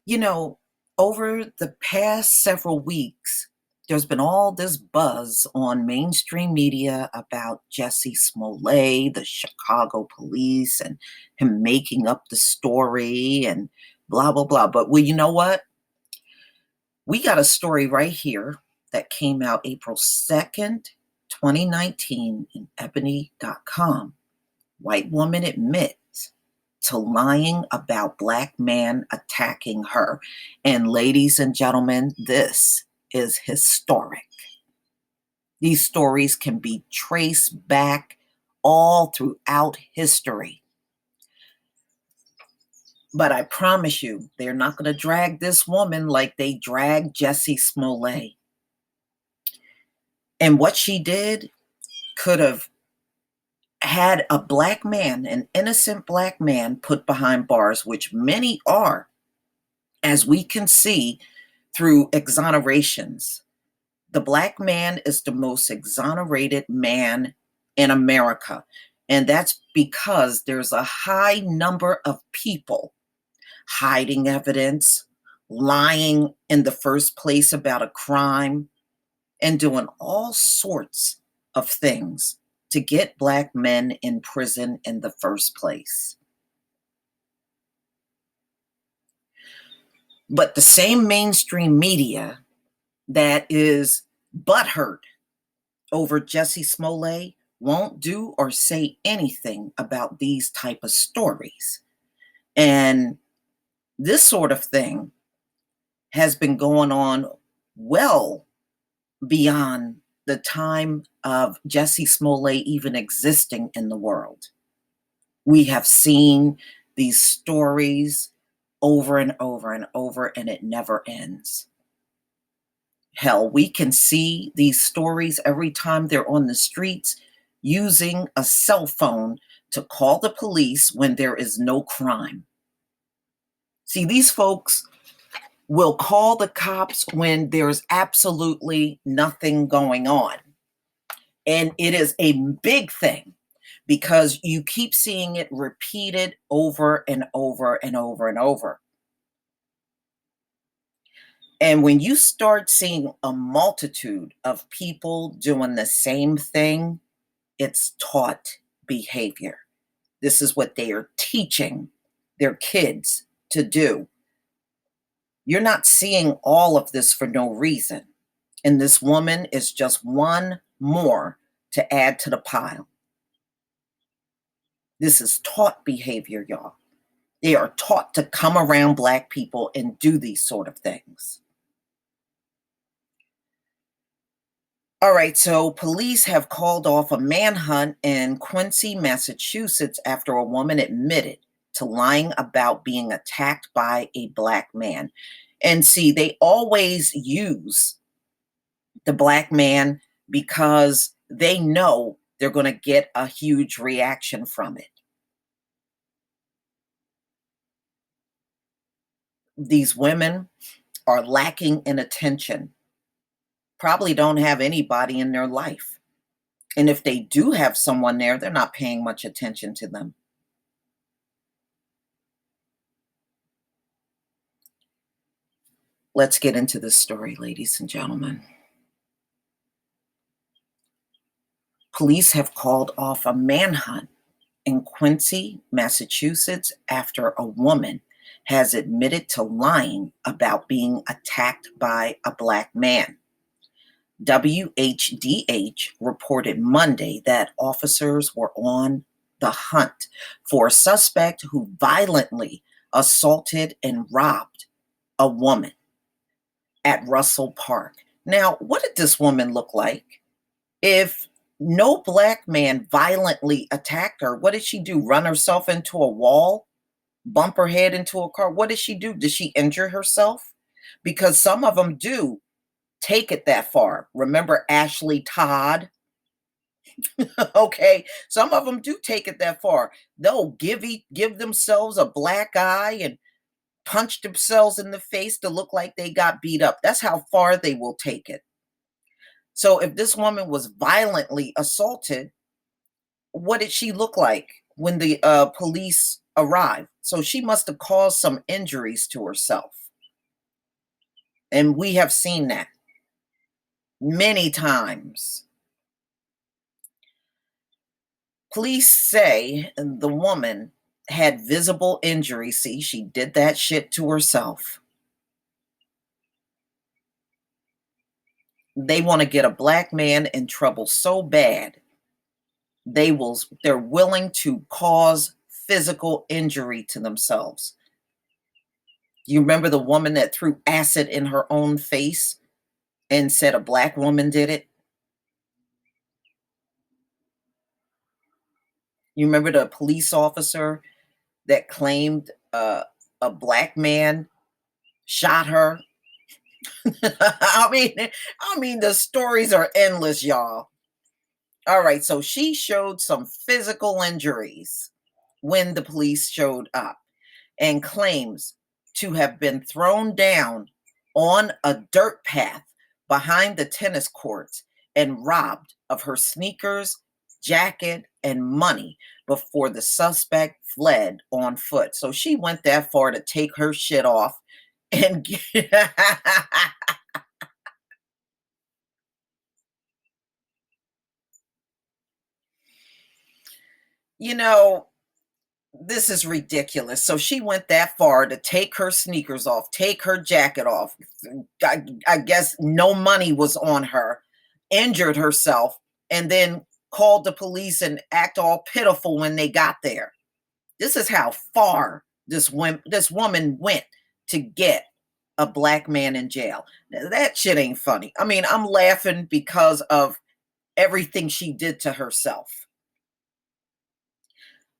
You know, over the past several weeks, there's been all this buzz on mainstream media about Jesse Smollett, the Chicago police, and him making up the story and blah, blah, blah. But well, you know what? We got a story right here that came out April 2nd, 2019 in ebony.com. White woman admits to lying about black man attacking her. And ladies and gentlemen, this is historic. These stories can be traced back all throughout history. But I promise you, they're not going to drag this woman like they dragged Jesse Smollett. And what she did could have had a black man, an innocent black man, put behind bars, which many are, as we can see through exonerations. The black man is the most exonerated man in America. And that's because there's a high number of people hiding evidence, lying in the first place about a crime, and doing all sorts of things to get black men in prison in the first place. But the same mainstream media that is butthurt over Jesse Smollett won't do or say anything about these type of stories. And this sort of thing has been going on well beyond the time of Jesse Smollett even existing in the world. We have seen these stories over and over and over, and it never ends. Hell, we can see these stories every time they're on the streets using a cell phone to call the police when there is no crime. See, these folks will call the cops when there's absolutely nothing going on. And it is a big thing because you keep seeing it repeated over and over and over and over. And when you start seeing a multitude of people doing the same thing, it's taught behavior. This is what they are teaching their kids to do. You're not seeing all of this for no reason. And this woman is just one more to add to the pile. This is taught behavior, y'all. They are taught to come around black people and do these sort of things. All right, so police have called off a manhunt in Quincy, Massachusetts after a woman admitted to lying about being attacked by a black man. And see, they always use the black man because they know they're going to get a huge reaction from it. These women are lacking in attention, probably don't have anybody in their life. And if they do have someone there, they're not paying much attention to them. Let's get into this story, ladies and gentlemen. Police have called off a manhunt in Quincy, Massachusetts, after a woman has admitted to lying about being attacked by a black man. WHDH reported Monday that officers were on the hunt for a suspect who violently assaulted and robbed a woman at Russell Park. Now, what did this woman look like? If no black man violently attacked her, what did she do? Run herself into a wall? Bump her head into a car? What did she do? Did she injure herself? Because some of them do take it that far. Remember Ashley Todd? Okay, some of them do take it that far. They'll give themselves a black eye and punch themselves in the face to look like they got beat up. That's how far they will take it. So if this woman was violently assaulted, what did she look like when the police arrived? So she must have caused some injuries to herself. And we have seen that many times. Police say the woman had visible injury. See, she did that shit to herself. They want to get a black man in trouble so bad, they're willing to cause physical injury to themselves. You remember the woman that threw acid in her own face and said a black woman did it? You remember the police officer that claimed a black man shot her? I mean, the stories are endless, y'all. All right, so she showed some physical injuries when the police showed up and claims to have been thrown down on a dirt path behind the tennis courts and robbed of her sneakers, jacket, and money before the suspect fled on foot. So she went that far to take her shit off and you know, this is ridiculous. So she went that far to take her sneakers off, take her jacket off. I guess no money was on her, injured herself, and then called the police and act all pitiful when they got there. This is how far this woman went to get a black man in jail. That shit ain't funny. I mean, I'm laughing because of everything she did to herself.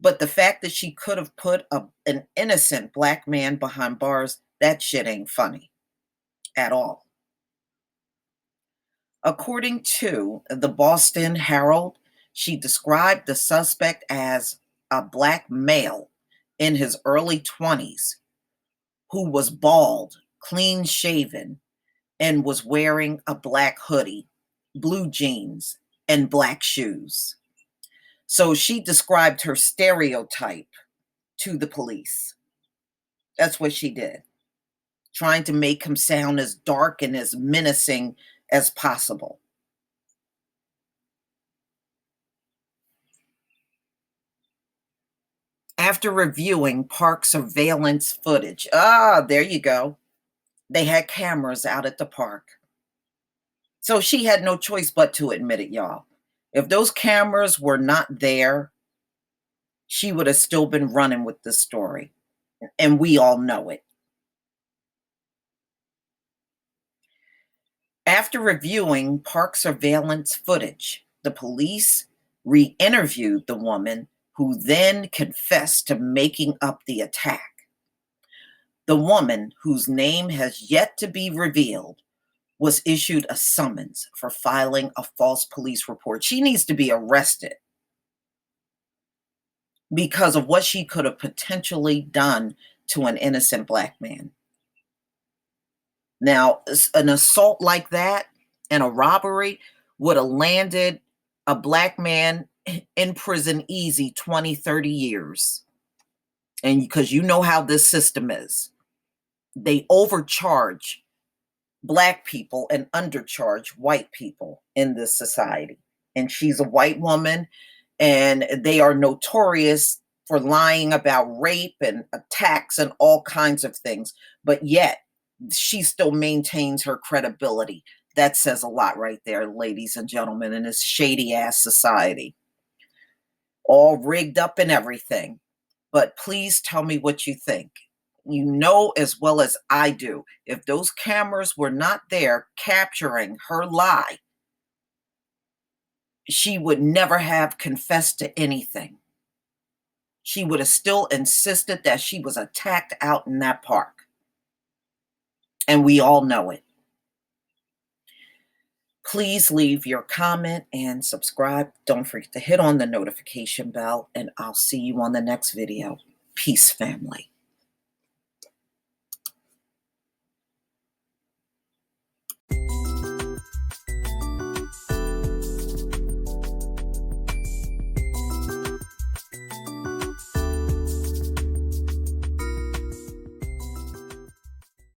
But the fact that she could have put an innocent black man behind bars, that shit ain't funny at all. According to the Boston Herald, she described the suspect as a black male in his early 20s who was bald, clean shaven, and was wearing a black hoodie, blue jeans, and black shoes. So she described her stereotype to the police. That's what she did, trying to make him sound as dark and as menacing as possible. After reviewing park surveillance footage, there you go. They had cameras out at the park. So she had no choice but to admit it, y'all. If those cameras were not there, she would have still been running with this story. And we all know it. After reviewing park surveillance footage, the police re interviewed the woman who then confessed to making up the attack. The woman, whose name has yet to be revealed, was issued a summons for filing a false police report. She needs to be arrested because of what she could have potentially done to an innocent black man. Now, an assault like that and a robbery would have landed a black man in prison easy 20, 30 years. And because you know how this system is, they overcharge black people and undercharge white people in this society. And she's a white woman, and they are notorious for lying about rape and attacks and all kinds of things. But yet, she still maintains her credibility. That says a lot right there, ladies and gentlemen, in this shady ass society. All rigged up and everything. But please tell me what you think. You know as well as I do, if those cameras were not there capturing her lie, she would never have confessed to anything. She would have still insisted that she was attacked out in that park. And we all know it. Please leave your comment and subscribe. Don't forget to hit on the notification bell, and I'll see you on the next video. Peace, family.